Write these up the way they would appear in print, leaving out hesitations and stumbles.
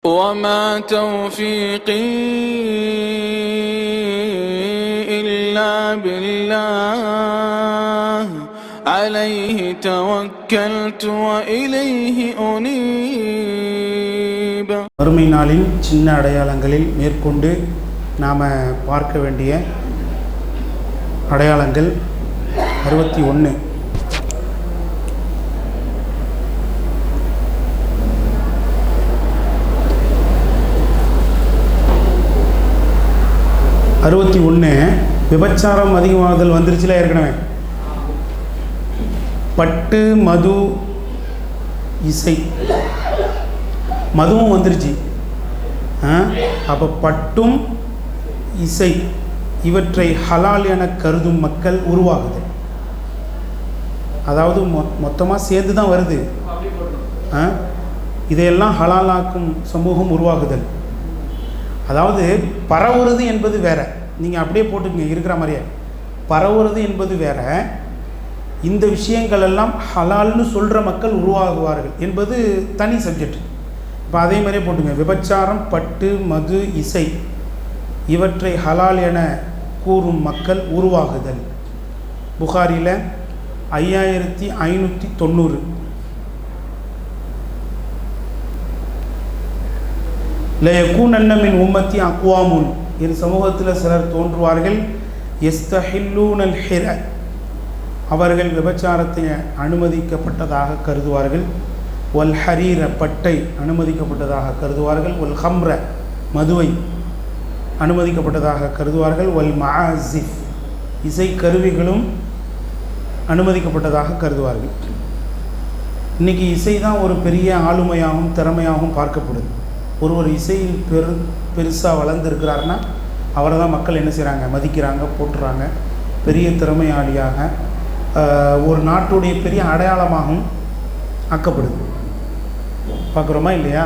وما توفيقي إلا بالله عليه توكلت وإليه أنيب. மறுமை நாளின் சின்ன அடையாளங்களில் மேற்கொண்டு நாம் பார்க்க வேண்டிய அடையாளங்கள் 61. விபச்சாரம் அதிகமாகுதல் வந்துருச்சுல ஏற்கனவே. பட்டு, மது, இசை, மதுவும் வந்துருச்சு. அப்போ பட்டும் இசை இவற்றை ஹலால் என கருதும் மக்கள் உருவாகுது. அதாவது மொத்தமாக சேர்ந்து தான் வருது. இதையெல்லாம் ஹலாலாக்கும் சமூகம் உருவாகுதல். அதாவது பரவுறது என்பது வேற, நீங்கள் அப்படியே போட்டுக்கங்க இருக்கிற மாதிரியே. பரவுறது என்பது வேற, இந்த விஷயங்கள் எல்லாம் ஹலால்னு சொல்கிற மக்கள் உருவாகுவார்கள் என்பது தனி சப்ஜெக்ட். இப்போ அதே மாதிரியே போட்டுங்க. விபச்சாரம், பட்டு, மது, இசை இவற்றை ஹலால் என கூறும் மக்கள் உருவாகுதல். புகாரியில் 5590. லயக்கூனன்ன மின் உம்மத்தி அக்வாமுன், என் சமூகத்தில் சிலர் தோன்றுவார்கள். யஸ்தஹில்லூனல் ஹிர, அவர்கள் விபச்சாரத்தை அனுமதிக்கப்பட்டதாக கருதுவார்கள். வல் ஹரீர, பட்டை அனுமதிக்கப்பட்டதாக கருதுவார்கள். வல் ஹம்ர, மதுவை அனுமதிக்கப்பட்டதாக கருதுவார்கள். வல் மஆசிஃப், இசை கருவிகளும் அனுமதிக்கப்பட்டதாக கருதுவார்கள். இன்றைக்கி இசை தான் ஒரு பெரிய ஆளுமையாகவும் திறமையாகவும் பார்க்கப்படுது. ஒருவர் இசையில் பெருசாக வளர்ந்துருக்கிறாருன்னா அவரை தான் மக்கள் என்ன செய்கிறாங்க, மதிக்கிறாங்க, போட்டுறாங்க. பெரிய திறமையாளியாக ஒரு நாட்டுடைய பெரிய அடையாளமாகவும் ஆக்கப்படுது. பார்க்குறோமா இல்லையா?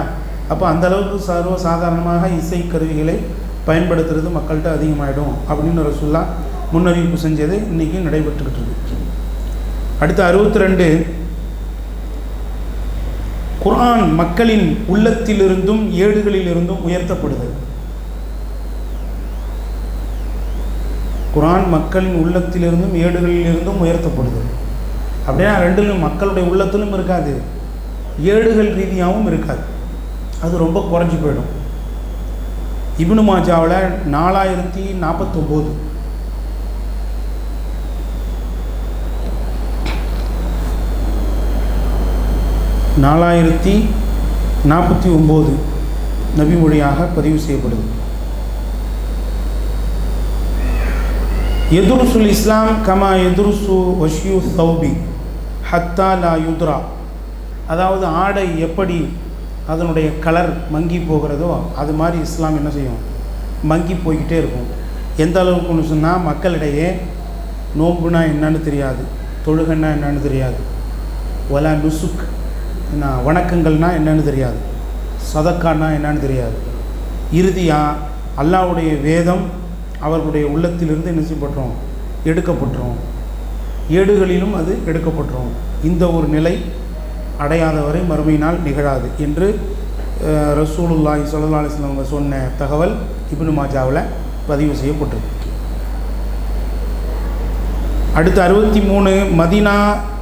அப்போ அந்தளவுக்கு சாதாரணமாக இசை கருவிகளை பயன்படுத்துறது மக்கள்கிட்ட அதிகமாகிடும் அப்படின்னு ரசூலுல்லாஹ் முன்னறிவிப்பு செஞ்சது இன்றைக்கி நடைபெற்றுக்கிட்டு இருக்கு. அடுத்து 62. குர்ஆன் மக்களின் உள்ளத்திலிருந்தும் ஏடுகளிலிருந்தும் உயர்த்தப்படுதல். குர்ஆன் மக்களின் உள்ளத்திலிருந்தும் ஏடுகளிலிருந்தும் உயர்த்தப்படுதல். அப்படின்னா ரெண்டிலும் மக்களுடைய உள்ளத்திலும் இருக்காது, ஏடுகள் ரீதியாகவும் இருக்காது. அது ரொம்ப குறைஞ்சி போயிடும். இப்னு மாஜாவில் 4049. நபிமொழியாக பதிவு செய்யப்படுது. எதுருசுல் இஸ்லாம் கமா எதுருசு வஷ்யூ சௌபி ஹத்தா லா யுத்ரா, அதாவது ஆடை எப்படி அதனுடைய கலர் மங்கி போகிறதோ அது மாதிரி இஸ்லாம் என்ன செய்யும், மங்கி போய்கிட்டே இருக்கும். எந்த அளவுக்குன்னு சொன்னால் மக்களிடையே நோம்புனா என்னன்னு தெரியாது, தொழுகன்னா என்னன்னு தெரியாது, வலா நுசுக் வணக்கங்கள்னா என்னன்னு தெரியாது, சதக்கான்னா என்னன்னு தெரியாது. இறுதியாக அல்லாஹ்வுடைய வேதம் அவர்களுடைய உள்ளத்திலிருந்து என்ன செய்யப்பட்டுரும், எடுக்கப்பட்டுரும். ஏடுகளிலும் அது எடுக்கப்பட்டுரும். இந்த ஒரு நிலை அடையாதவரை மறுமையினால் நிகழாது என்று ரசூலுல்லாஹி ஸல்லல்லாஹு அலைஹி வஸல்லம் அவங்க சொன்ன தகவல் இப்னு மாஜாவில் பதிவு செய்யப்பட்டிருக்கு. அடுத்து 63. மதீனா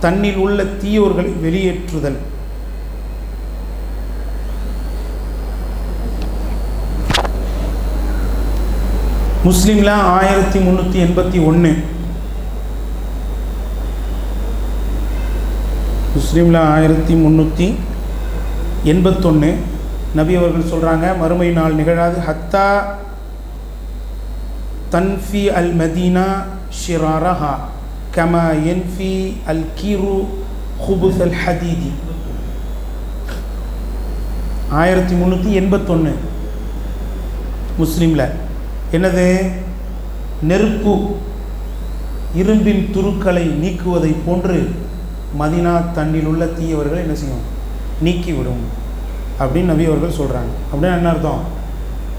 தன்னில் உள்ள தீயோர்களை வெளியேற்றுதல். முஸ்லிமில் 1381. முஸ்லீமில் 1381 நபி அவர்கள் சொல்கிறாங்க, மறுமை நாள் நிகழாது. ஹத்தா தன்ஃபி அல் மதீனா ஷிராரஹா கமா என்ஃபி அல் கீரு ஹுபுஸ் அல் ஹதீதி. 1381 முஸ்லீமில். என்னது? நெருப்பு இரும்பின் துருக்களை நீக்குவதை போன்று மதீனா தன்னில் உள்ள தீயவர்களை என்ன செய்யும், நீக்கிவிடும் அப்படின்னு நபி அவர்கள் சொல்கிறாங்க. அப்படின்னா என்ன அர்த்தம்?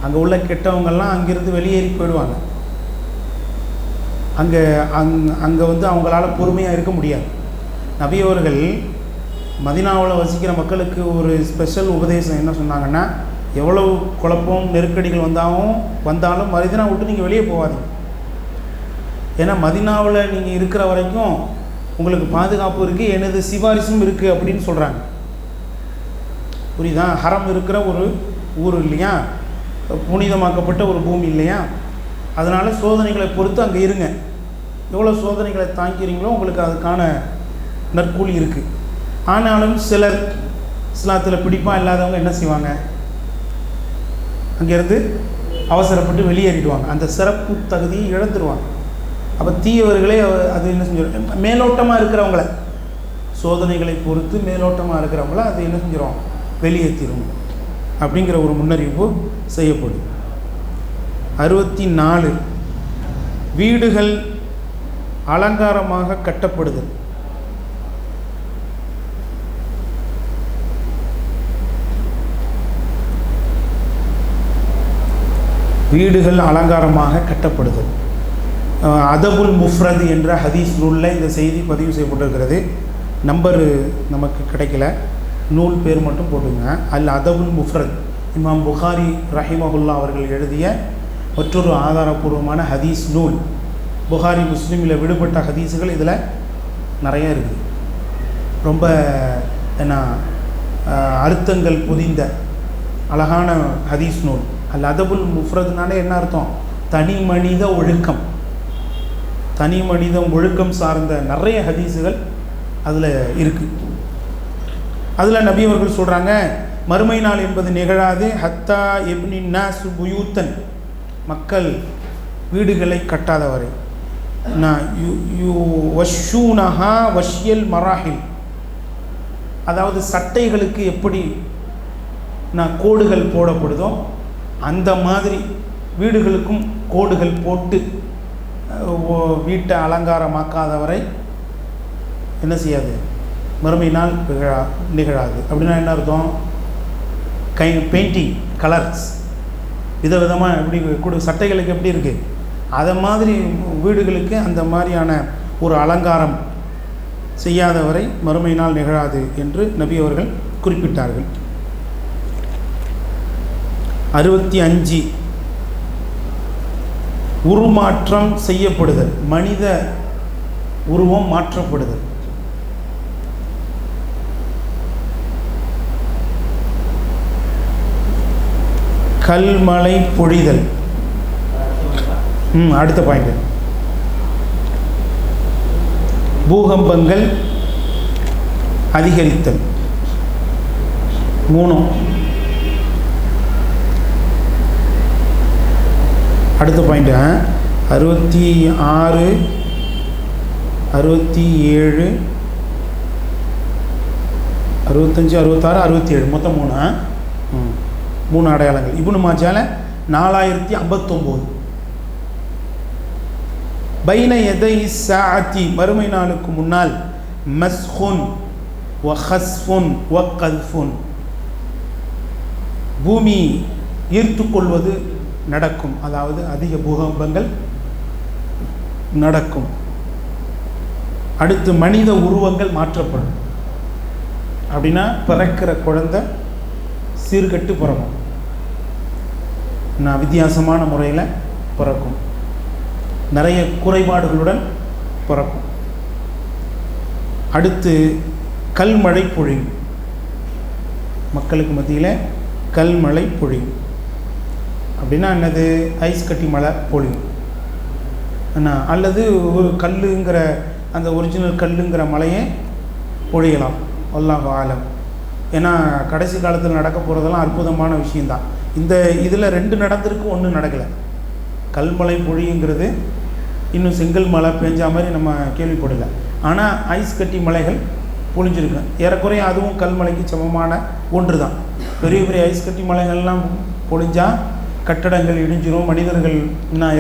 அங்கே உள்ள கெட்டவங்கள்லாம் அங்கிருந்து வெளியேறி போயிடுவாங்க. அங்கே வந்து அவங்களால பொறுமையாக இருக்க முடியாது. நபி அவர்கள் மதீனாவில் வசிக்கிற மக்களுக்கு ஒரு ஸ்பெஷல் உபதேசம் என்ன சொன்னாங்கன்னா, எவ்வளவு குழப்பம் நெருக்கடிகள் வந்தாலும் மதீனா விட்டு நீங்கள் வெளியே போகாதீங்க. ஏன்னா மதீனாவில் நீங்கள் இருக்கிற வரைக்கும் உங்களுக்கு பாதுகாப்பு இருக்குது, எனது சிபாரிசும் இருக்குது அப்படின்னு சொல்கிறாங்க. புரியுதா? ஹரம் இருக்கிற ஒரு ஊர் இல்லையா, புனிதமாக்கப்பட்ட ஒரு பூமி இல்லையா, அதனால் சோதனைகளை பொறுத்து அங்கே இருங்க. எவ்வளோ சோதனைகளை தாங்கிறீங்களோ உங்களுக்கு அதுக்கான நற்கூலி இருக்குது. ஆனாலும் சிலர் இஸ்லாத்தில் பிடிப்பாக இல்லாதவங்க என்ன செய்வாங்க, அங்கேருந்து அவசரப்பட்டு வெளியேறிடுவாங்க, அந்த சிறப்பு தகுதியை இழந்துருவாங்க. அப்போ தீயவர்களே அது என்ன செஞ்சிடும், மேலோட்டமாக இருக்கிறவங்கள, சோதனைகளை பொறுத்து மேலோட்டமாக இருக்கிறவங்கள அது என்ன செஞ்சிடும், வெளியேற்றிடும் அப்படிங்கிற ஒரு முன்னறிவிப்பு செய்யப்படும். 64 வீடுகள் அலங்காரமாக கட்டப்படுதல். வீடுகள் அலங்காரமாக கட்டப்படுதல். அதபுல் முஃப்ரத் என்ற ஹதீஸ் நூலில் இந்த செய்தி பதிவு செய்யப்பட்டிருக்கிறது. நம்பரு நமக்கு கிடைக்கல, நூல் பேர் மட்டும் போட்டுங்க. அல் அதபுல் முஃப்ரத் இமாம் புகாரி ரஹிமஹுல்லா அவர்கள் எழுதிய மற்றொரு ஆதாரபூர்வமான ஹதீஸ் நூல். புகாரி முஸ்லீமில் விடுபட்ட ஹதீஸுகள் இதில் நிறைய இருக்குது. ரொம்ப என்ன அர்த்தங்கள் புதிந்த அழகான ஹதீஸ் நூல். அல் அதபுல் முஃப்ரத்னாலே என்ன அர்த்தம், தனி மனித ஒழுக்கம், தனி மனித ஒழுக்கம் சார்ந்த நிறைய ஹதீஸுகள் அதில் இருக்குது. அதில் நபி அவர்கள் சொல்கிறாங்க, மறுமை நாள் என்பது நிகழாது ஹத்தா எப்னி நாசு புயூத்தன், மக்கள் வீடுகளை கட்டாதவரை, வஷூனஹா வஷ்யல் மராஹில், அதாவது சட்டைகளுக்கு எப்படி கோடுகள் போடப்படுதோ அந்த மாதிரி வீடுகளுக்கும் கோடுகள் போட்டு வீட்டை அலங்காரமாக்காதவரை என்ன செய்யாது, மறுமை நாள் நிகழாது. அப்படின்னா என்ன அர்த்தம், பெயிண்டிங் கலர்ஸ் விதவிதமாக எப்படி சட்டைகளுக்கு எப்படி இருக்குது, அதை மாதிரி வீடுகளுக்கு அந்த மாதிரியான ஒரு அலங்காரம் செய்யாதவரை மறுமை நாள் நிகழாது என்று நபி அவர்கள் குறிப்பிட்டார்கள். 65 உருமாற்றம் செய்யப்படுதல், மனித உருவம் மாற்றப்படுதல். கல்மழை பொழிதல். அடுத்த பாயிண்ட், பூகம்பங்கள் அதிகரித்தல். 3. அடுத்த பாயிண்ட் 66, 67, 65, 66, 67 மொத்தம் 3 அடையாளங்கள். இப்னு மாஜால 4059. பைன எதை சாத்தி, மறுமை நாளுக்கு முன்னால், மஸ்ஹுன் வ ஹஸ்ஃபுன் வ கல்ஃபுன், பூமி ஈர்த்து கொள்வது நடக்கும், அதாவது அதிக பூகம்பங்கள் நடக்கும். அடுத்து மனித உருவங்கள் மாற்றப்படும். அப்படின்னா பிறக்கிற குழந்தை சீர்கட்டு பிறக்கும், வித்தியாசமான முறையில் பிறக்கும், நிறைய குறைபாடுகளுடன் பிறக்கும். அடுத்து கல்மழை பொழியும், மக்களுக்கு மத்தியில் கல்மழை பொழியும். அப்படின்னா என்னது, ஐஸ் கட்டி மழை பொழியும் என்ன, அல்லது ஒரு கல்லுங்கிற அந்த ஒரிஜினல் கல்லுங்கிற மலையை பொழியலாம், அல்லாஹு ஆலம். ஏன்னா கடைசி காலத்தில் நடக்க போகிறதெல்லாம் அற்புதமான விஷயந்தான். இந்த இதில் 2 நடந்திருக்கு, 1 நடக்கலை. கல்மழை பொழியுங்கிறது இன்னும் செங்கல் மழை பெஞ்சா மாதிரி நம்ம கேள்விப்படலை. ஆனால் ஐஸ் கட்டி மலைகள் பொழிஞ்சிருக்கு. ஏறக்குறைய அதுவும் கல்மலைக்கு சமமான ஒன்று தான். பெரிய பெரிய ஐஸ் கட்டி மலைகள்லாம் பொழிஞ்சால் கட்டடங்கள் இடிஞ்சிரும், மனிதர்கள்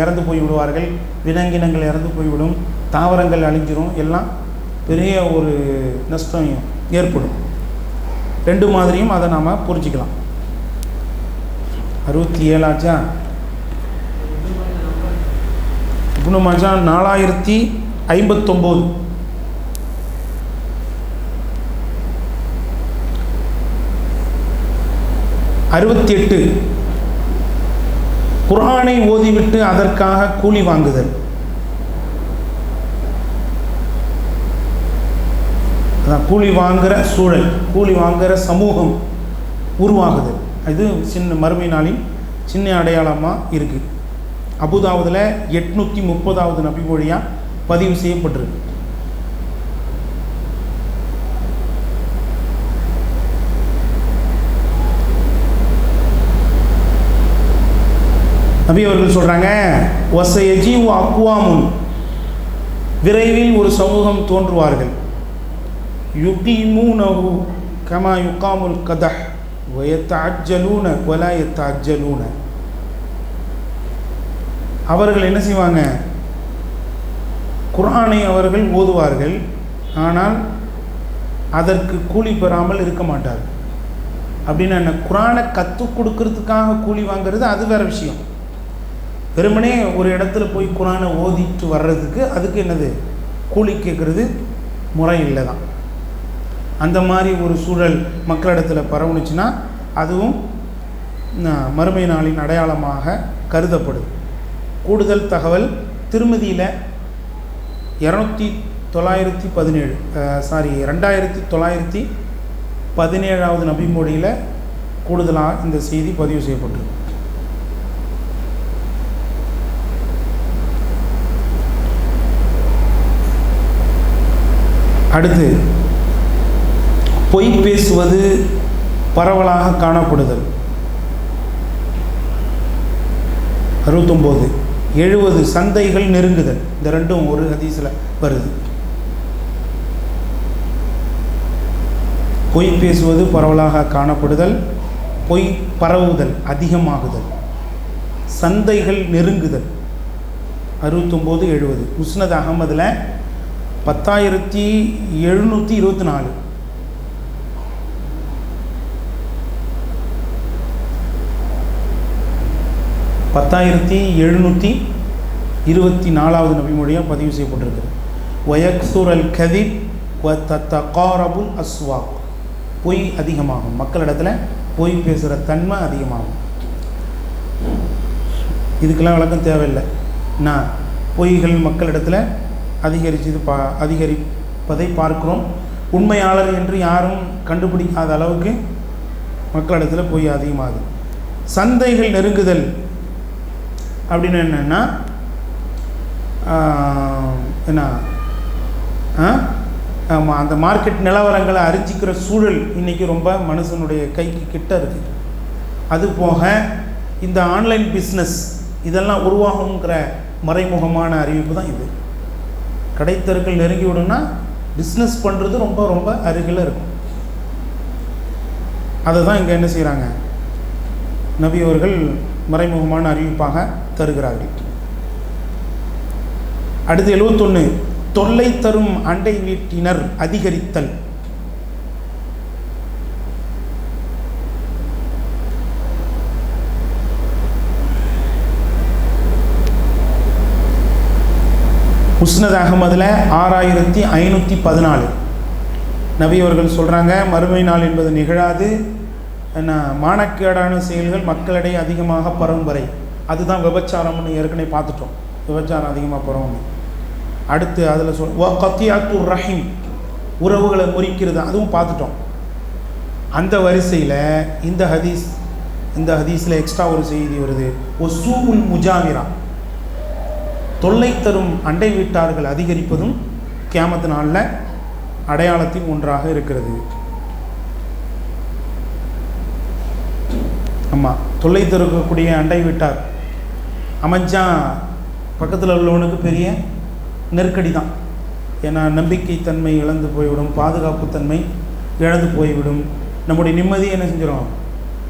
இறந்து போய்விடுவார்கள், விலங்கினங்கள் இறந்து போய்விடும், தாவரங்கள் அழிஞ்சிரும், எல்லாம் பெரிய ஒரு நஷ்டம் ஏற்படும். 2 மாதிரியும் அதை நாம் புரிஞ்சிக்கலாம். 67 ஆச்சா? இப்னு மாஜா 4059. 68 குர்ஆனை ஓதிவிட்டு அதற்காக கூலி வாங்குதல். அதான் கூலி வாங்குகிற சூழல், கூலி வாங்குகிற சமூகம் உருவாகுதல். இது சின்ன மறுமை நாளின் சின்ன அடையாளமாக இருக்குது. அபுதாவுதில் 830வது நபிமொழியாக பதிவு செய்யப்பட்டிருக்கு. நபி அவர்கள் சொல்கிறாங்க, வசயஜீவு அக்வாமுன், விரைவில் ஒரு சமூகம் தோன்றுவார்கள், யுகீமூனஹு கமா யுகாமுல் கதஹ் வயத்தஅஜ்ஜலூன வலா யத்தஅஜ்ஜலூன. அவர்கள் என்ன செய்வாங்க? குர்ஆனை அவர்கள் ஓதுவார்கள், ஆனால் அதற்கு கூலி பெறாமல் இருக்க மாட்டார்கள். அப்படின்னு என்ன? குர்ஆனை கற்றுக் கொடுக்கறதுக்காக கூலி வாங்கிறது அது வேறு விஷயம். வெறுமனே ஒரு இடத்துல போய் குர்ஆனை ஓதிட்டு வர்றதுக்கு அதுக்கு என்னது கூலி கேட்குறது முறை இல்லை தான். அந்த மாதிரி ஒரு சூழல் மக்களிடத்தில் பரவுனுச்சுன்னா அதுவும் மறுமை நாளின் அடையாளமாக கருதப்படுது. கூடுதல் தகவல் திருமதியில் 2917வது நபிமொழியில் கூடுதலாக இந்த செய்தி பதிவு செய்யப்பட்டிருக்கு. அடுத்து பொய் பேசுவது பரவலாக காணப்படுதல். 69 70 சந்தைகள் நெருங்குதல். இந்த ரெண்டும் ஒரு ஹதீஸில் வருது. பொய் பேசுவது பரவலாக காணப்படுதல், பொய் பரவுதல் அதிகமாகுதல், சந்தைகள் நெருங்குதல். 69 70. முஸ்னத் அகமதில் 10,724. நபிமொழியாக பதிவு செய்யப்பட்டிருக்கிறது. வயக்சுரல் கதிப் வத்தகாரபுல் அஸ்வாக், பொய் அதிகமாகும், மக்களிடத்தில் பொய் பேசுகிற தன்மை அதிகமாகும். இதுக்கெல்லாம் விளக்கம் தேவையில்லை. நான் பொய்கள் மக்களிடத்தில் அதிகரிப்பதை பார்க்கிறோம். உண்மையாளர் என்று யாரும் கண்டுபிடிக்காத அளவுக்கு மக்களிடத்தில் பொய் அதிகமாகுது. சந்தைகள் நெருங்குதல் அப்படின்னு என்னென்னா அந்த மார்க்கெட் நிலவரங்களை அறிஞ்சிக்கிற சூழல் இன்றைக்கி ரொம்ப மனுஷனுடைய கைக்கு கிட்ட இருக்குது. அது போக இந்த ஆன்லைன் பிஸ்னஸ் இதெல்லாம் உருவாகுங்கிற மறைமுகமான அறிவிப்பு தான் இது. கடைத்தெருக்கள் நெருங்கி விடுன்னா பிஸ்னஸ் பண்ணுறது ரொம்ப ரொம்ப அருகில் இருக்கும். அதை தான் இங்கே என்ன செய்கிறாங்க? நபி அவர்கள் மறைமுகமான அறிவிப்பாக தருகிறார்கள். அடுத்து 71 தொல்லை தரும் அண்டை வீட்டினர் அதிகரித்தல். முஸ்னத் அகமதில் 6514 நபி அவர்கள் சொல்கிறாங்க, மறுமை நாள் என்பது நிகழாது, மானக்கேடான செயல்கள் மக்களிடையே அதிகமாக பரவும் வரை. அதுதான் விபச்சாரம்னு ஏற்கனவே பார்த்துட்டோம். விபச்சாரம் அதிகமாக பரவும். அடுத்து அதில் கத்தியாத்து ரஹீம், உறவுகளை முறிக்கிறது, அதுவும் பார்த்துட்டோம். அந்த வரிசையில் இந்த ஹதீஸில் எக்ஸ்ட்ரா ஒரு செய்தி வருது. ஒசூல் முஜாவிரா, தொல்லை தரும் அண்டை வீட்டார்கள் அதிகரிப்பதும் கியாமத்து நாளில் அடையாளத்தில் ஒன்றாக இருக்கிறது. ஆமாம், தொல்லை தருக்கக்கூடிய அண்டை வீட்டார் அமைஞ்சா பக்கத்தில் உள்ளவனுக்கு பெரிய நெருக்கடி தான். ஏன்னா நம்பிக்கை தன்மை இழந்து போய்விடும், பாதுகாப்பு தன்மை இழந்து போய்விடும், நம்முடைய நிம்மதி என்ன செஞ்சிடும்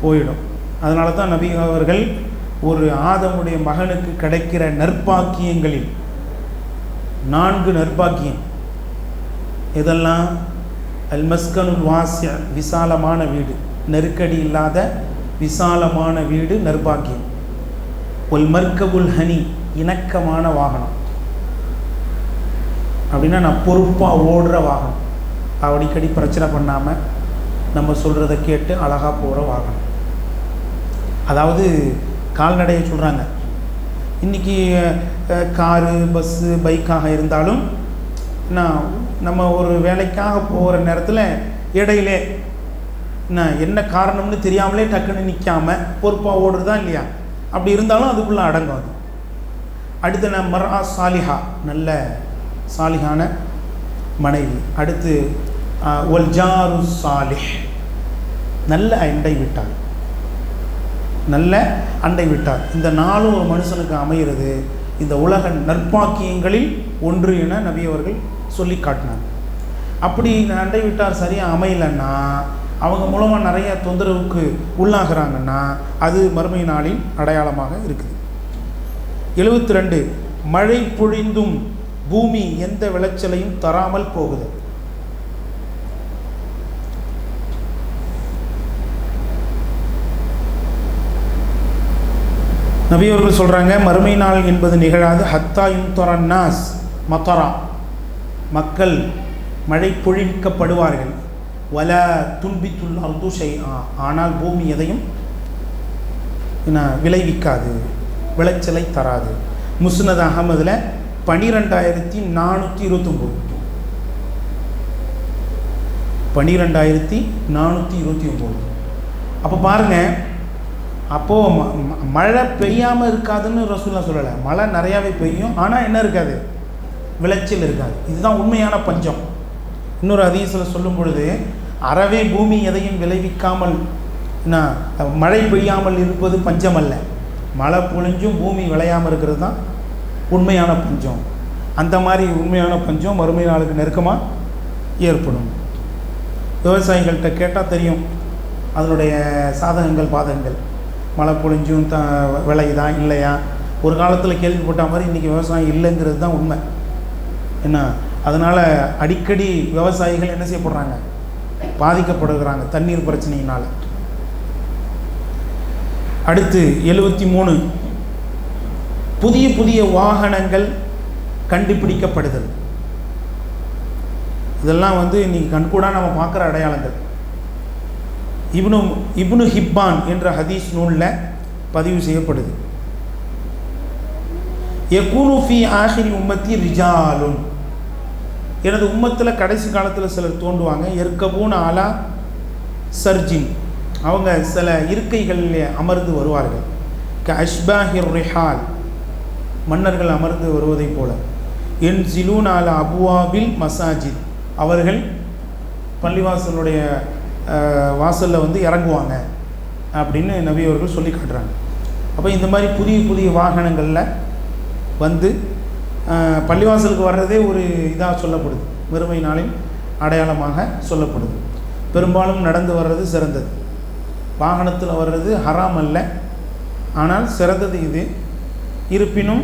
போயிடும். அதனால தான் நபி அவர்கள் ஒரு ஆதமுடைய மகனுக்கு கிடைக்கிற நற்பாக்கியங்களில் 4 நற்பாக்கியம் இதெல்லாம் அல் மஸ்கனுல் வாசிய, விசாலமான வீடு, நெருக்கடி இல்லாத விசாலமான வீடு நற்பாக்கியம். ஒல் மர்கபுல் ஹனி, இணக்கமான வாகனம். அப்படின்னா நான் பொறுப்பாக ஓடுற வாகனம், அடிக்கடி பிரச்சனை பண்ணாமல் நம்ம சொல்கிறத கேட்டு அழகாக போகிற வாகனம். அதாவது கால்நடையை சொல்கிறாங்க. இன்றைக்கி காரு, பஸ்ஸு, பைக்காக இருந்தாலும் நம்ம ஒரு வேலைக்காக போகிற நேரத்தில் இடையிலே என்ன காரணம்னு தெரியாமலே டக்குன்னு நிற்காமல் பொறுப்பாக ஓடுறதா இல்லையா? அப்படி இருந்தாலும் அதுக்குள்ளே அடங்கும். அது அடுத்து மர்ஆ சாலிஹா, நல்ல சாலிஹான மனைவி. அடுத்து ஒல் ஜாரு சாலிஹ், நல்ல அண்டை விட்டார், நல்ல அண்டை விட்டார். இந்த நாளும் ஒரு மனுஷனுக்கு அமைகிறது இந்த உலக நற்பாக்கியங்களில் ஒன்று என நபி அவர்கள் சொல்லி காட்டினார். அப்படி அண்டை விட்டார் சரியாக அமையலைன்னா, அவங்க மூலமாக நிறைய தொந்தரவுக்கு உள்ளாகிறாங்கன்னா அது மறுமை நாளின் அடையாளமாக இருக்குது. 72 மழை பொழிந்தும் பூமி எந்த விளைச்சலையும் தராமல் போகுது. நபி அவர்கள் சொல்கிறாங்க, மறுமை நாள் என்பது நிகழாது. ஹத்தா யும்தரன்னாஸ் மத்தரா, மக்கள் மழை பொழிவிக்கப்படுவார்கள். வல துன்பித்துல் அர்து ஷைஆ, ஆனால் பூமி எதையும் விளைவிக்காது, விளைச்சலை தராது. முஸ்னத் அஹமதில் 12429, 12429. அப்போ பாருங்கள், அப்போது மழை பெய்யாமல் இருக்காதுன்னு ரசூலுல்லாஹ் சொல்லலை. மழை நிறையாவே பெய்யும், ஆனால் என்ன இருக்காது? விளைச்சல் இருக்காது. இதுதான் உண்மையான பஞ்சம். இன்னொரு ஹதீஸில் சொல்லும் பொழுது, அறவே பூமி எதையும் விளைவிக்காமல் மழை பெய்யாமல் இருப்பது பஞ்சம் அல்ல, மழை பொழிஞ்சும் பூமி விளையாமல் இருக்கிறது தான் உண்மையான பஞ்சம். அந்த மாதிரி உண்மையான பஞ்சம் மறுமை நாளுக்கு நெருக்கமாக ஏற்படும். விவசாயிகள்கிட்ட கேட்டால் தெரியும் அதனுடைய சாதகங்கள் பாதகங்கள். மழை பொழிஞ்சும் விளையுதான் இல்லையா? ஒரு காலத்தில் கேள்விப்பட்ட மாதிரி இன்றைக்கி விவசாயம் இல்லைங்கிறது தான் உண்மை. என்ன, அதனால் அடிக்கடி விவசாயிகள் என்ன செய்யப்படுறாங்க? பாதிக்கப்படுகிறாங்க தண்ணீர் பிரச்சனையினால். அடுத்து 73 புதிய புதிய வாகனங்கள் கண்டுபிடிக்கப்படுதல். இதெல்லாம் இன்றைக்கி கண்கூடாக நம்ம பார்க்குற அடையாளங்கள். இப்னு ஹிப்பான் என்ற ஹதீஸ் நூலில் பதிவு செய்யப்படுது. யகூனு ஃபீ ஆஹிரி உம்மத்தி ரிஜாலுன், எனது உம்மத்தில் கடைசி காலத்தில் சிலர் தோன்றுவாங்க. எர்கபூன் அலா சர்ஜின், அவங்க சில இருக்கைகளில் அமர்ந்து வருவார்கள். க அஷ்பாஹிர் ரிஹால், மன்னர்கள் அமர்ந்து வருவதை போல. என் ஜிலூன் அலா அபுவாபில் மசாஜித், அவர்கள் பள்ளிவாசலுடைய வாசலில் இறங்குவாங்க அப்படின்னு நபி அவர்கள் சொல்லி காட்டுறாங்க. அப்போ இந்த மாதிரி புதிய புதிய வாகனங்களில் பள்ளிவாசலுக்கு வர்றதே ஒரு இதாக சொல்லப்படுது, மறுமை நாளின் அடையாளமாக சொல்லப்படுது. பெரும்பாலும் நடந்து வர்றது சிறந்தது, வாகனத்தில் வர்றது ஹராம் அல்ல, ஆனால் சிறந்தது இது. இருப்பினும்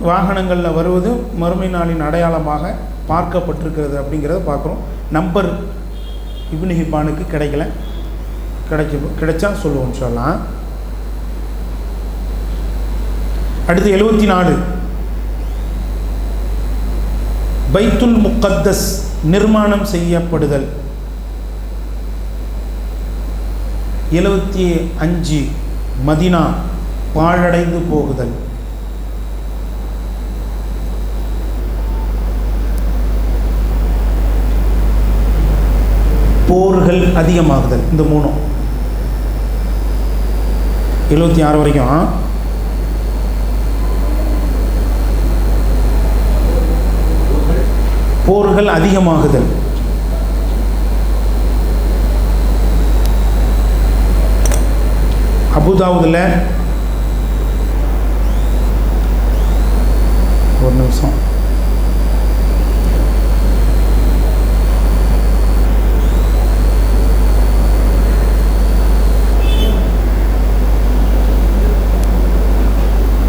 வாகனங்களில் வருவது மறுமை நாளின் அடையாளமாக பார்க்கப்பட்டிருக்கிறது அப்படிங்கிறத பார்க்குறோம். நம்பர் இப்னு ஹிப்பானுக்கு கிடைச்சா சொல்லுவோம் சொல்லலாம். அடுத்து 74 பைத்துல் முக்கத்தஸ் நிர்மாணம் செய்யப்படுதல். 75 மதீனா பாழடைந்து போகுதல். போர்கள் அதிகமாகுதல். இந்த 3 76 வரைக்கும் போர்கள் அதிகமாகுதல். அபுதாவுதில் ஒரு நிமிஷம்,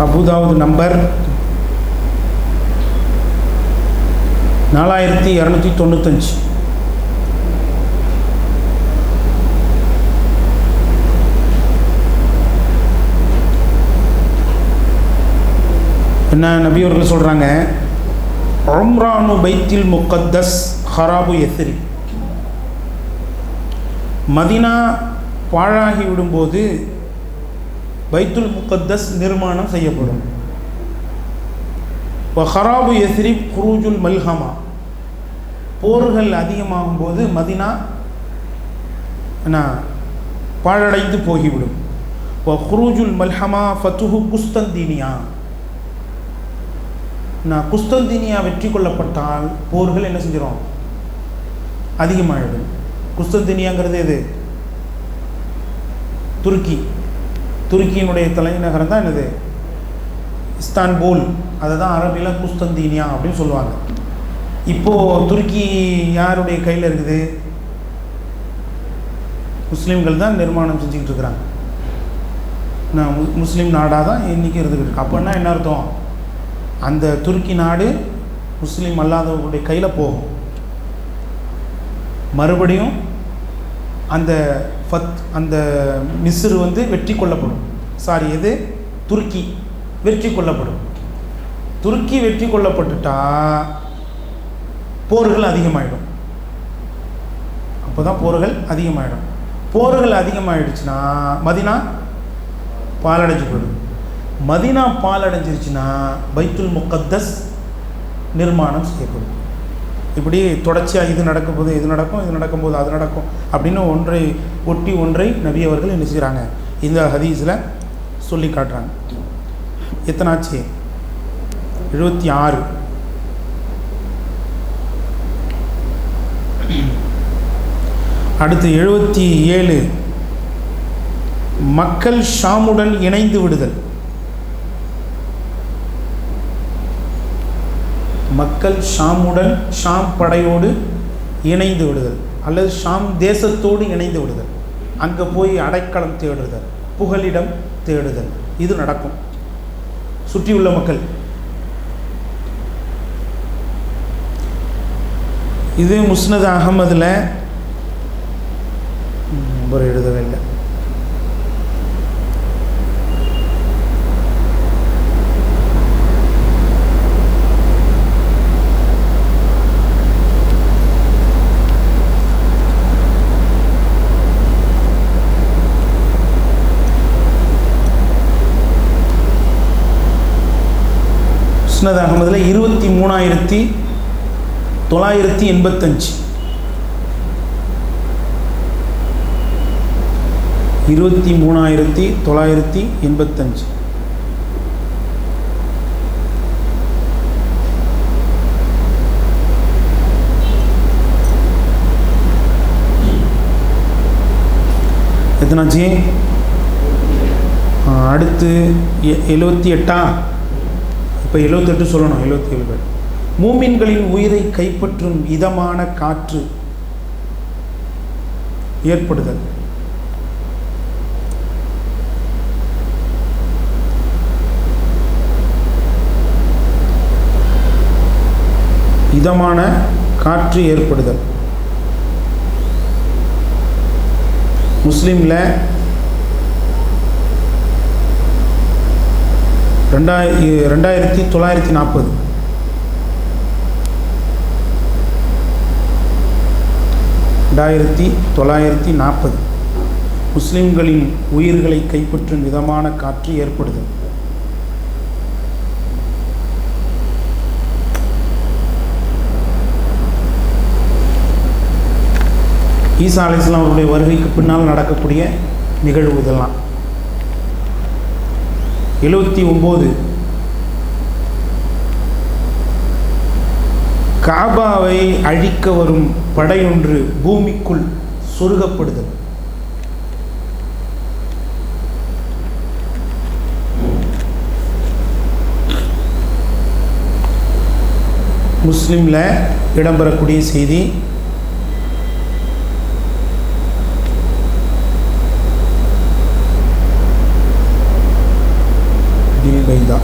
அபுதாவுது நம்பர் 4295. என்ன நபி அவர்கள் சொல்கிறாங்க, உம்ரானு பைத்தில் முக்கத்தஸ் ஹராபு யஸ்ரி, மதீனா பாழாகி விடும்போது பைத்துல் முகத்தஸ் நிர்மாணம் செய்யப்படும். ஹராபு யஸ்ரிப் குரூஜுல் மல்ஹமா, போர்கள் அதிகமாகும் போது மதினா பாழடைந்து போகிவிடும். குரூஜுல் மல்ஹமா ஃபத்துஹு குஸ்தந்தீனியா, குஸ்தந்தீனியா வெற்றி கொள்ளப்பட்டால் போர்கள் என்ன செஞ்சிடும், அதிகமாகிடும். குஸ்தந்தீனியாங்கிறது எது? துருக்கி. துருக்கியினுடைய தலைநகரம் தான் என்னது? இஸ்தான்புல். அதை தான் அரபியில் குஸ்தந்தீனியா அப்படின்னு சொல்லுவாங்க. இப்போது துருக்கி யாருடைய கையில் இருக்குது? முஸ்லீம்கள் தான் நிர்மாணம் செஞ்சுக்கிட்டு இருக்கிறாங்க. முஸ்லீம் நாடாக தான் இன்றைக்கி இருந்துக்கிட்டு இருக்கு. அப்படின்னா என்ன அர்த்தம்? அந்த துருக்கி நாடு முஸ்லீம் அல்லாதவர்களுடைய கையில் போகும். மறுபடியும் அந்த மிஸ்ர் வெற்றி கொள்ளப்படும். எது? துருக்கி வெற்றி கொள்ளப்படும். துருக்கி வெற்றி கொள்ளப்பட்டுட்டா போர்கள் அதிகமாகிடும். அப்போ தான் போர்கள் அதிகமாகிடும். போர்கள் அதிகமாகிடுச்சுன்னா மதினா பாலடைஞ்சு போயிடும். மதினா பாலடைஞ்சிருச்சுன்னா பைத்துல் முகத்தஸ் நிர்மாணம் செய்யப்படும். இப்படி தொடர்ச்சியாக இது நடக்கும்போது இது நடக்கும், இது நடக்கும்போது அது நடக்கும் அப்படின்னு ஒன்றை ஒட்டி ஒன்றை நபி அவர்கள் என்ன செய்கிறாங்க, இந்த ஹதீஸில் சொல்லி காட்டுறாங்க. எத்தனாச்சு? 76. அடுத்து 77. மக்கள் ஷாமுடன் இணைந்து விடுதல். மக்கள் ஷாமுடன், ஷாம் படையோடு இணைந்து விடுதல் அல்லது ஷாம் தேசத்தோடு இணைந்து விடுதல். அங்கே போய் அடைக்கலம் தேடுதல், புகலிடம் தேடுதல், இது நடக்கும். சுற்றியுள்ள மக்கள் இது முஸ்னத் அகமதில் எழுதவே இல்லை. முஸ்னத் அகமதில் 23,985 23,985. எத்தனாச்சு? அடுத்து 78. இப்போ 78 சொல்லணும். 77 பேர். மூமின்களின் உயிரை கைப்பற்றும் இதமான காற்று ஏற்படுதல். இதமான காற்று ஏற்படுதல். முஸ்லீமில் 2940. 2940 முஸ்லிம்களின் உயிர்களை கைப்பற்றும் விதமான காற்று ஏற்படுதல். ஈசா அலைஹிஸ்ஸலாம் அவருடைய வருகைக்கு பின்னால் நடக்கக்கூடிய நிகழ்வு இதெல்லாம். 79 காபாவை அழிக்க வரும் படையொன்று பூமிக்குள் சொருகப்படுதல். முஸ்லிமில் இடம்பெறக்கூடிய செய்தி. பைதா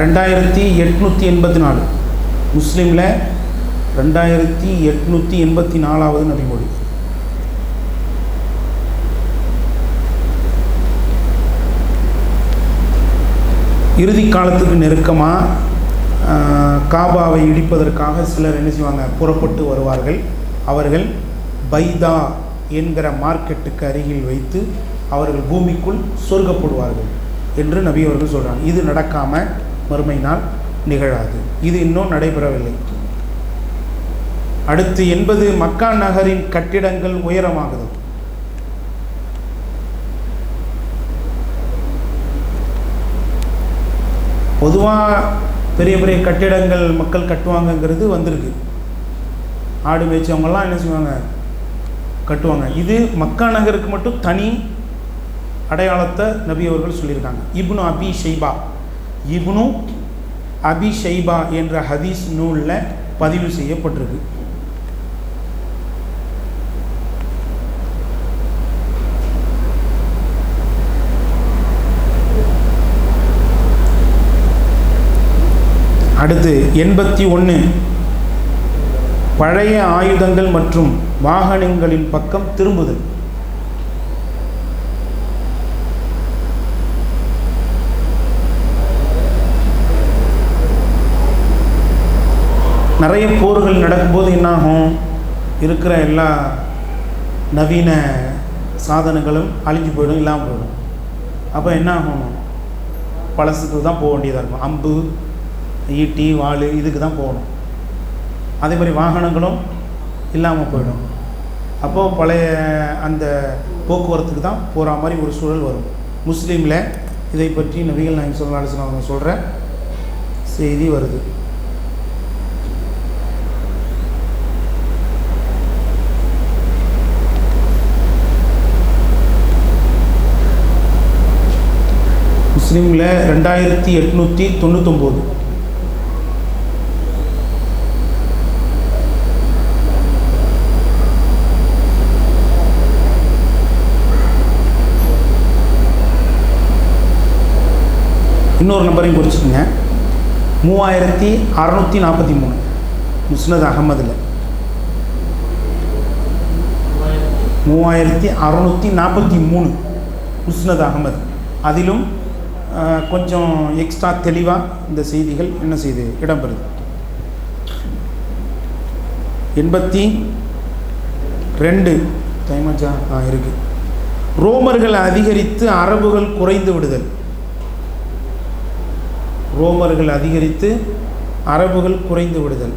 2884 முஸ்லீமில் 2884வது நபிமொழி. இறுதி காலத்துக்கு நெருக்கமாக காபாவை இடிப்பதற்காக சிலர் என்ன செய்வாங்க, புறப்பட்டு வருவார்கள். அவர்கள் பைதா என்கிற மார்க்கெட்டுக்கு அருகில் வைத்து அவர்கள் பூமிக்குள் சொர்க்கப்படுவார்கள் என்று நபி அவர்கள் சொல்கிறாங்க. இது நடக்காமல் மறுமை நாள் நிகழாது. இது இன்னும் நடைபெறவில்லை. அடுத்து 80 மக்கா நகரின் கட்டிடங்கள் உயரமாகுது. பொதுவாக பெரிய பெரிய கட்டிடங்கள் மக்கள் கட்டுவாங்கங்கிறது வந்திருக்கு. ஆடு மேய்ச்சவங்கெல்லாம் என்ன செய்வாங்க, கட்டுவாங்க. இது மக்கா நகருக்கு மட்டும் தனி அடையாளத்தை நபி அவர்கள் சொல்லியிருக்காங்க. இப்னு அபி ஷைபா என்ற ஹதீஸ் நூலில் பதிவு செய்யப்பட்டிருக்கு. அடுத்து 81 பழைய ஆயுதங்கள் மற்றும் வாகனங்களின் பக்கம் திரும்புதல். நிறைய போர்கள் நடக்கும்போது என்னாகும், இருக்கிற எல்லா நவீன சாதனங்களும் அழிஞ்சு போயிடும், இல்லாமல் போயிடும். அப்போ என்ன ஆகும், பழசுக்கு தான் போக வேண்டியதாக இருக்கும். அம்பு, ஈட்டி, வாள் இதுக்கு தான் போகணும். அதே மாதிரி வாகனங்களும் இல்லாமல் போயிடும். அப்போது பழைய அந்த போக்குவரத்துக்கு தான் போகிற மாதிரி ஒரு சூழல் வரும். முஸ்லீமில் இதை பற்றி நபிகள் நாயகம் ஸல்லல்லாஹு அலைஹி வஸல்லம் அவங்க சொல்கிற செய்தி வருது. முஸ்லீமில் 2899 இன்னொரு நம்பரையும் குறிச்சுக்கோங்க. 3643 முஸ்னத் அகமதில் 3643 முஸ்னத் அகமது. அதிலும் கொஞ்சம் எக்ஸ்ட்ரா தெளிவாக இந்த செய்திகள் என்ன செய்து இடம்பெறுது. 82 டைமஜா இருக்குது. ரோமர்கள் அதிகரித்து அரபுகள் குறைந்து விடுதல். ரோமர்கள் அதிகரித்து அரபுகள் குறைந்து விடுதல்.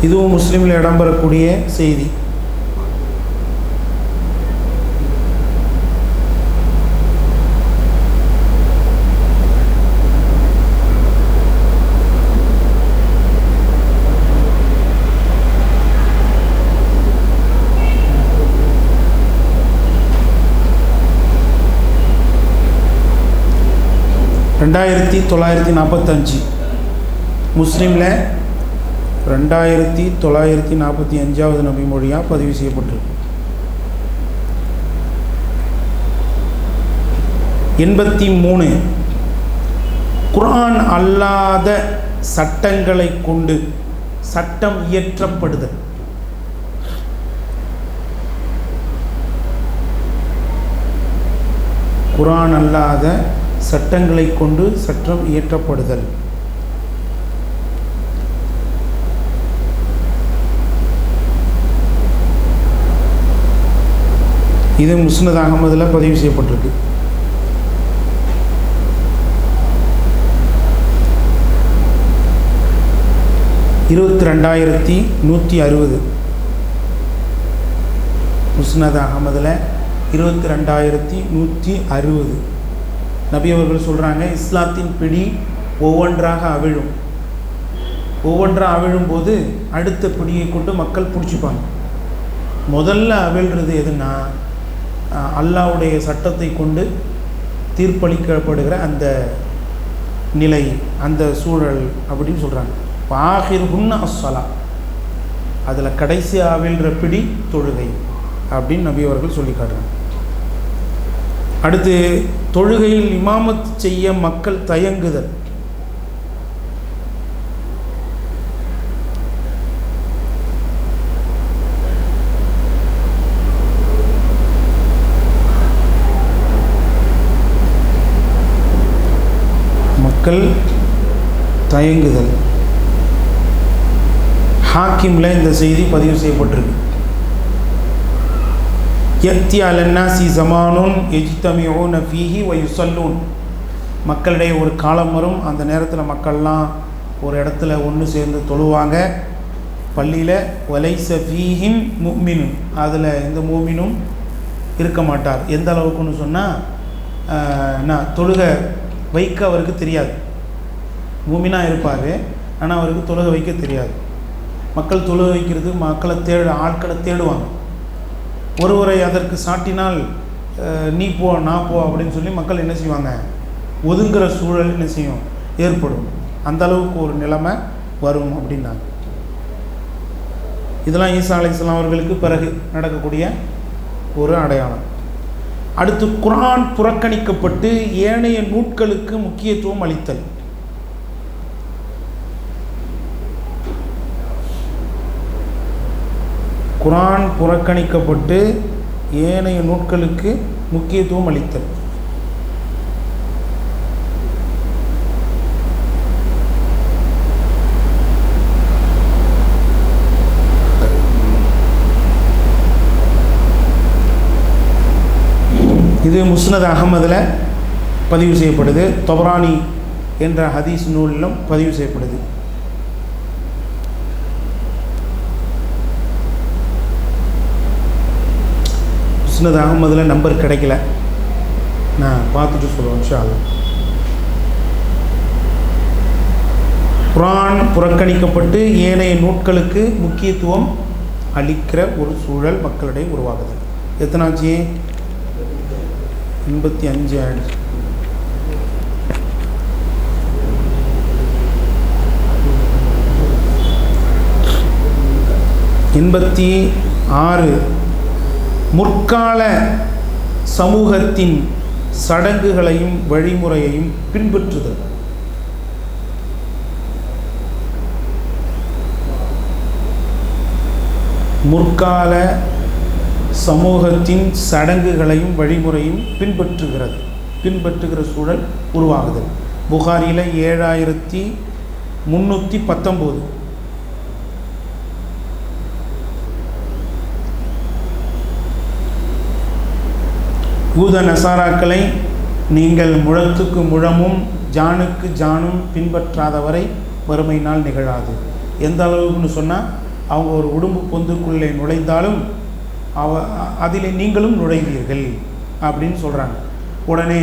இதுவும் முஸ்லீமில் இடம்பெறக்கூடிய செய்தி. ரெண்டாயிரத்தி 945 முஸ்லீமில் 2945வது நபி மொழியாக பதிவு செய்யப்பட்டிருக்கு. 83 குர்ஆன் அல்லாத சட்டங்களை கொண்டு சட்டம் இயற்றப்படுதல். குர்ஆன் அல்லாத சட்டங்களை கொண்டு சட்டம் இயற்றப்படுதல். இது முஸ்னத் அகமதில் பதிவு செய்யப்பட்டிருக்கு. இருபத்தி 2260 முஸ்னத் அகமதில் 22,160 நபி அவர்கள் சொல்கிறாங்க, இஸ்லாத்தின் பிடி ஒவ்வொன்றாக அவிழும். ஒவ்வொன்றாக அவிழும்போது அடுத்த பிடியை கொண்டு மக்கள் பிடிச்சிப்பாங்க. முதல்ல அவிழ்றது எதுன்னா, அல்லாஹ்வுடைய சட்டத்தை கொண்டு தீர்ப்பளிக்கப்படுகிற அந்த நிலை, அந்த சூழல் அப்படின்னு சொல்கிறாங்க. ஆகிர்ஹுன்ன அஸ்ஸலா, அதில் கடைசி அவிழ்ற பிடி தொழுகை அப்படின்னு நபி அவர்கள் சொல்லி காட்டுறாங்க. அடுத்து தொழுகையில் இமாமத் செய்ய மக்கள் தயங்குதல். மக்கள் தயங்குதல். ஹாக்கிமில் இந்த செய்தி பதிவு செய்யப்பட்டிருக்கு. யத்தி அலன்னாசி ஜமானுன் எஜ்தமியூன ஃபீஹி வ யுஸல்லூன். மக்களிடையே ஒரு காலம் வரும், அந்த நேரத்தில் மக்கள்லாம் ஒரு இடத்துல ஒன்று சேர்ந்து தொழுவாங்க பள்ளியில். வலைஸ ஃபீஹிம் முஃமினுன், அதில் எந்த மூமினும் இருக்க மாட்டார். எந்த அளவுக்குன்னு சொன்னால் தொழுகை வைக்க அவருக்கு தெரியாது. மூமினாக இருப்பார், ஆனால் அவருக்கு தொழுகை வைக்க தெரியாது. மக்கள் தொழுகை வைக்கிறது ஆட்களை தேடுவாங்க. ஒருவரை அதற்கு சாட்டினால் நீ போ நான் போ அப்படின்னு சொல்லி மக்கள் என்ன செய்வாங்க, ஒதுங்குற சூழல் என்ன செய்யும் ஏற்படும். அந்த அளவுக்கு ஒரு நிலைமை வரும் அப்படின்னாங்க. இதெல்லாம் ஈசா அலைஹிஸ்ஸலாம் அவர்களுக்கு பிறகு நடக்கக்கூடிய ஒரு அடையாளம். அடுத்து குர்ஆன் புறக்கணிக்கப்பட்டு ஏனைய நூட்களுக்கு முக்கியத்துவம் அளித்தல். குர்ஆன் புறக்கணிக்கப்பட்டு ஏனைய நூட்களுக்கு முக்கியத்துவம் அளித்தல். இது முஸ்னத் அஹமதில் பதிவு செய்யப்படுது. தொபரானி என்ற ஹதீஸ் நூலிலும் பதிவு செய்யப்படுது. முஸ்னத் அஹமதில் நம்பர் கிடைக்கல, நான் பார்த்துட்டு சொல்லுவேன் இன்ஷா அல்லாஹ். குர்ஆன் புறக்கணிக்கப்பட்டு ஏனைய நூட்களுக்கு முக்கியத்துவம் அளிக்கிற ஒரு சூழல் மக்களிடையே உருவாகுது. எத்தனாச்சு? 85 ஆயிடுச்சு. எண்பத்தி 6 முற்கால சமூகத்தின் சடங்குகளையும் வழிமுறையையும் பின்பற்றுதல். முற்கால சமூகத்தின் சடங்குகளையும் வழிமுறையும் பின்பற்றுகிற சூழல் உருவாகுதல். புகாரியில் 7319. யூத நசாராக்களை நீங்கள் முழத்துக்கு முழமும் ஜானுக்கு ஜானும் பின்பற்றாதவரை வறுமை நாள் நிகழாது. எந்த அளவுக்குன்னு சொன்னால், அவங்க ஒரு உடும்பு பொந்துக்குள்ளே நுழைந்தாலும் அதில் நீங்களும் நுழைவீர்கள் அப்படின்னு சொல்கிறாங்க. உடனே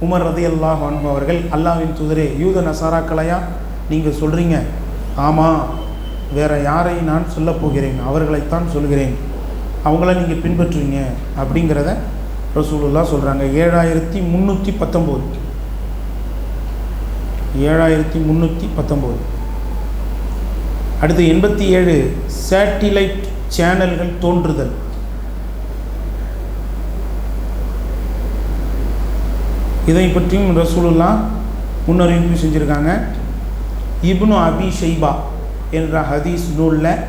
உமர் ரலியல்லாஹு அன்ஹு அவர்கள், அல்லாஹ்வின் தூதரே, யூத நசாராக்களையா நீங்கள் சொல்கிறீங்க? ஆமாம், வேறு யாரை நான் சொல்லப் போகிறேன், அவர்களைத்தான் சொல்கிறேன், அவங்கள நீங்கள் பின்பற்றுவீங்க அப்படிங்கிறத ரசூலுல்லாஹ் சொல்கிறாங்க. 7319. அடுத்து 87 சேட்டிலைட் சேனல்கள் தோன்றுதல். இதை பற்றியும் ரசூலுல்லாஹ் முன்னறிவிப்பு செஞ்சுருக்காங்க. இப்னு அபி ஷைபா என்ற ஹதீஸ் நூலில்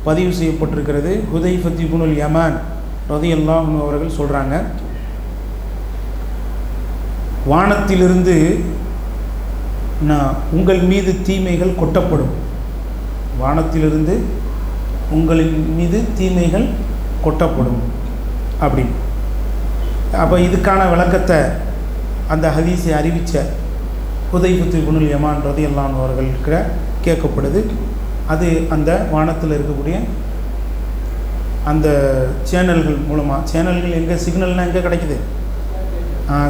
பதிவு செய்யப்பட்டிருக்கிறது. ஹுதைஃபத் இப்னுல் யமான் ரலியல்லாஹு அன்ஹு அவர்கள் சொல்கிறாங்க, வானத்திலிருந்து உங்கள் மீது தீமைகள் கொட்டப்படும். வானத்திலிருந்து உங்களின் மீது தீமைகள் கொட்டப்படும் அப்படின்னு. அப்போ இதுக்கான விளக்கத்தை அந்த ஹதீஸை அறிவித்த ஹுதைஃபத் இப்னுல் யமான் ரலியல்லாஹு அன்ஹு அவர்களுக்கு கேட்கப்படுது. அது அந்த வானத்தில் இருக்கக்கூடிய அந்த சேனல்கள் மூலமாக, சேனல்கள் எங்கே, சிக்னல்னால் எங்கே கிடைக்குது?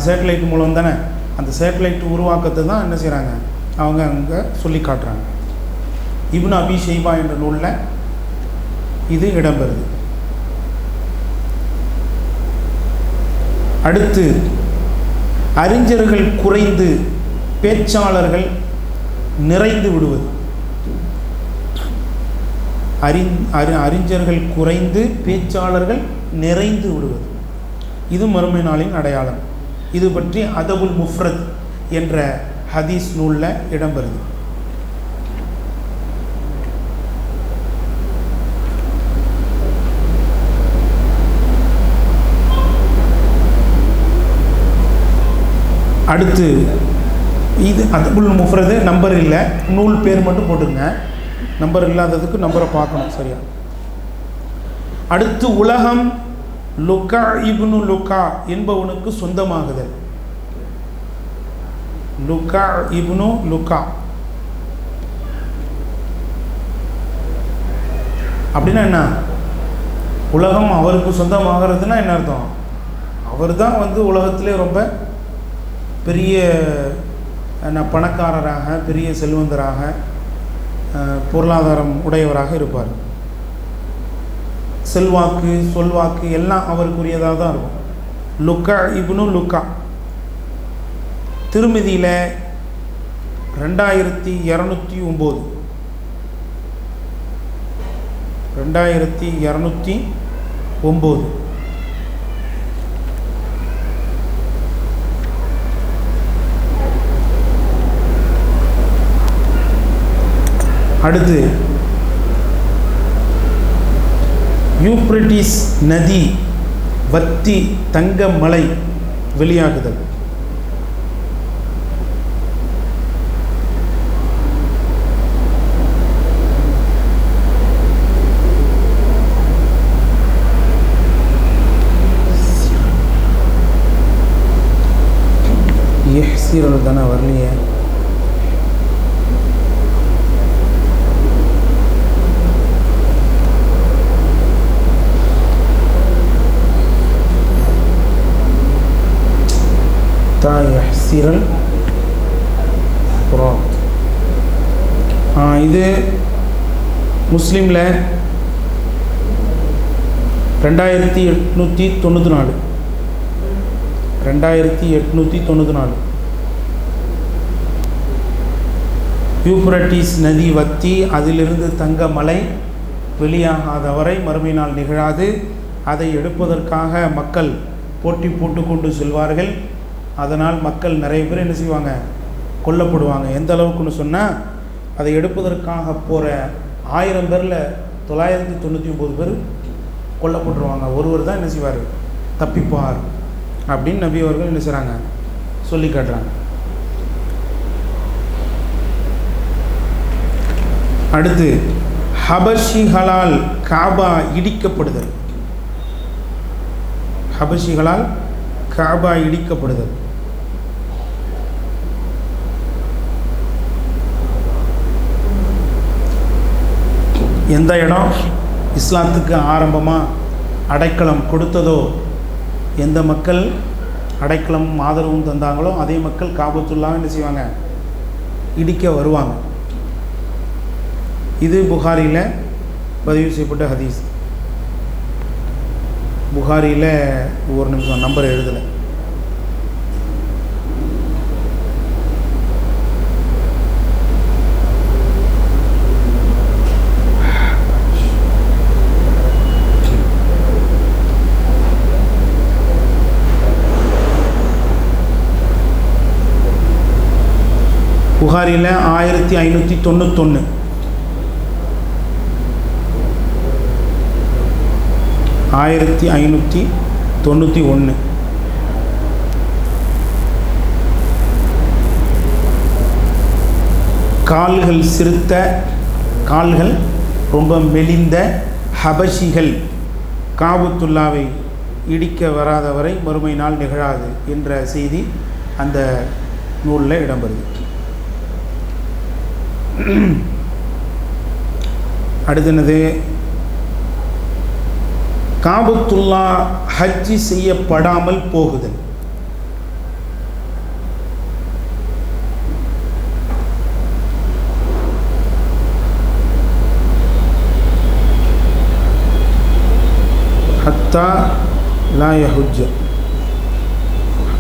சேட்டலைட் மூலம் தானே. அந்த சேட்டலைட் உருவாக்கத்தை தான் என்ன செய்கிறாங்க, அவங்க அங்கே சொல்லி காட்டுறாங்க. இப்னு அபி ஷைபா என்ற நூலில் இது இடம்பெறுது. அடுத்து அறிஞர்கள் குறைந்து பேச்சாளர்கள் நிறைந்து விடுவது. அறிஞர்கள் குறைந்து பேச்சாளர்கள் நிறைந்து விடுவது, இது மறுமை நாளின் அடையாளம். இது பற்றி அதபுல் முஃப்ரத் என்ற ஹதீஸ் நூலில் இடம்பெறுது. அடுத்து இது அதபுல் முஃப்ரது நம்பர் இல்லை, நூல் பேர் மட்டும் போட்டுங்க. நம்பர் இல்லாததுக்கு நம்பரை பார்க்கணும் சரியா. அடுத்து உலகம் லுக்கா இப்னு லுக்கா என்பவனுக்கு சொந்தமாகுதல். லுக்கா இப்னு லுக்கா அப்படின்னா என்ன? உலகம் அவருக்கு சொந்தமாகிறதுனா என்ன அர்த்தம்? அவர் தான் உலகத்திலே ரொம்ப பெரிய பணக்காரராக, பெரிய செல்வந்தராக, பொருளாதாரம் உடையவராக இருப்பார். செல்வாக்கு, சொல்வாக்கு எல்லாம் அவருக்குரியதாக தான் இருக்கும். லுக்கா இப்னு லுக்கா. திருமதியில் 2209 2209. அடுத்து யூப்ரட்டிஸ் நதி வத்தி தங்க மலை வெளியாகுதல். எஹ்சிரல் தானே வரலையே. யஹ்சிரல் புராத். இது முஸ்லீமில் 2894. 2894. யூப்ரட்டிஸ் நதி வத்தி அதிலிருந்து தங்க மலை வெளியாகாத வரை மறுமை நாள் நிகழாது. அதை எடுப்பதற்காக மக்கள் போட்டி போட்டுக்கொண்டு செல்வார்கள். அதனால் மக்கள் நிறைய பேர் என்ன செய்வாங்க? கொல்லப்படுவாங்க. எந்த அளவுக்குன்னு சொன்னால், அதை எடுப்பதற்காக போகிற 1000 பேரில் 999 பேர் கொல்லப்பட்டுருவாங்க. ஒருவர் தான் என்ன செய்வார்? தப்பிப்பார் அப்படின்னு நபி அவர்கள் என்ன செய்கிறாங்க? சொல்லி காட்டுறாங்க. அடுத்து ஹபஷிகளால் காபா இடிக்கப்படுதல். ஹபஷிகளால் காபா இடிக்கப்படுதல். எந்த இடம் இஸ்லாத்துக்கு ஆரம்பமாக அடைக்கலம் கொடுத்ததோ, எந்த மக்கள் அடைக்கலமும் ஆதரவும் தந்தாங்களோ அதே மக்கள் காபத்துல்லாஹ் என்ன செய்வாங்க? இடிக்க வருவாங்க. இது புகாரியில் பதிவு செய்யப்பட்ட ஹதீஸ். புகாரியில் ஒரு நிமிஷம் நம்பர் எழுதலை. புகாரியில் 1591. 1591. கால்கள் சிறுத்த, கால்கள் ரொம்ப மெலிந்த ஹபஷிகள் காபத்துல்லாவை இடிக்க வராதவரை மறுமை நாள் நிகழாது என்ற செய்தி அந்த நூலில் இடம்பெறுது. அடுத்து என்னது? காபத்துல்லா ஹஜ்ஜி செய்யப்படாமல் போகுதல். ஹத்தா லா யஹுஜ்.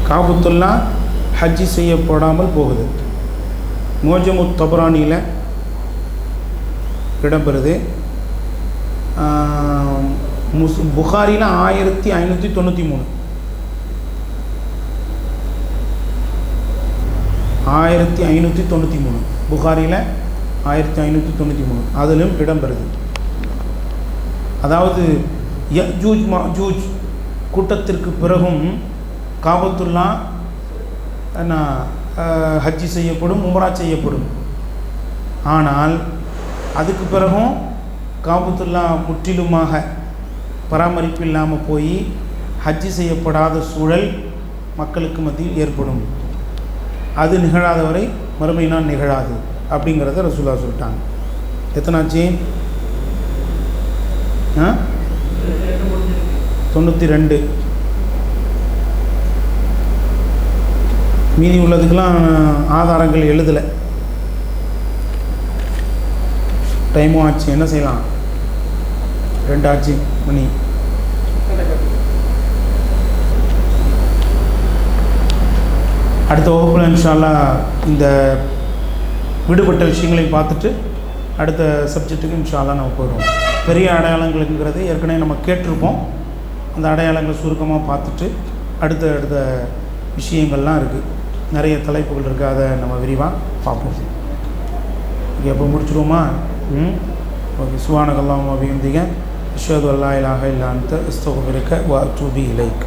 காபத்துல்லா ஹஜ்ஜி செய்யப்படாமல் போகுதல். மோஜமுத் தபரானியில் இடம்பெறுது. புகாரியில் 1593. 1593 புகாரியில் 1593 அதிலும் இடம்பெறுது. அதாவது யஜூஜ் மஜூஜ் கூட்டத்திற்கு பிறகும் காபத்துல்லா ஹஜ்ஜி செய்யப்படும், உம்ரா செய்யப்படும். ஆனால் அதுக்கு பிறகும் காபத்துல்லா முற்றிலுமாக பராமரிப்பு இல்லாமல் போய் ஹஜ்ஜி செய்யப்படாத சூழல் மக்களுக்கு மத்தியில் ஏற்படும். அது நிகழாத வரை மறுமை நாள் நிகழாது அப்படிங்கிறத ரசூலுல்லாஹ் சொல்லிட்டாங்க. எத்தனாச்சு? 92. மீதி உள்ளதுக்கெல்லாம் ஆதாரங்கள் எழுதலை. டைமும் ஆச்சு, என்ன செய்யலாம்? 2 ஆச்சு மணி. அடுத்த வகுப்பில் இன்ஷா அல்லாஹ் இந்த விடுபட்ட விஷயங்களையும் பார்த்துட்டு அடுத்த சப்ஜெக்ட்டுக்கு இன்ஷா அல்லாஹ் நம்ம போயிடுவோம். பெரிய அடையாளங்களுங்கிறது ஏற்கனவே நம்ம கேட்டிருப்போம். அந்த அடையாளங்களை சுருக்கமாக பார்த்துட்டு அடுத்த விஷயங்கள்லாம் இருக்குது, நிறைய தலைப்புகள் இருக்குது, அதை நம்ம விரிவாக பார்ப்போம். இங்கே எப்போ முடிச்சுடுவோமா? ஓகே. சுப்ஹானக அல்லாஹும்ம வ பிஹம்திக அஷ்ஹது அல்லா இலாஹா இல்லா அன்த அஸ்தக்ஃபிருக வ அத்தூபு இலைக்.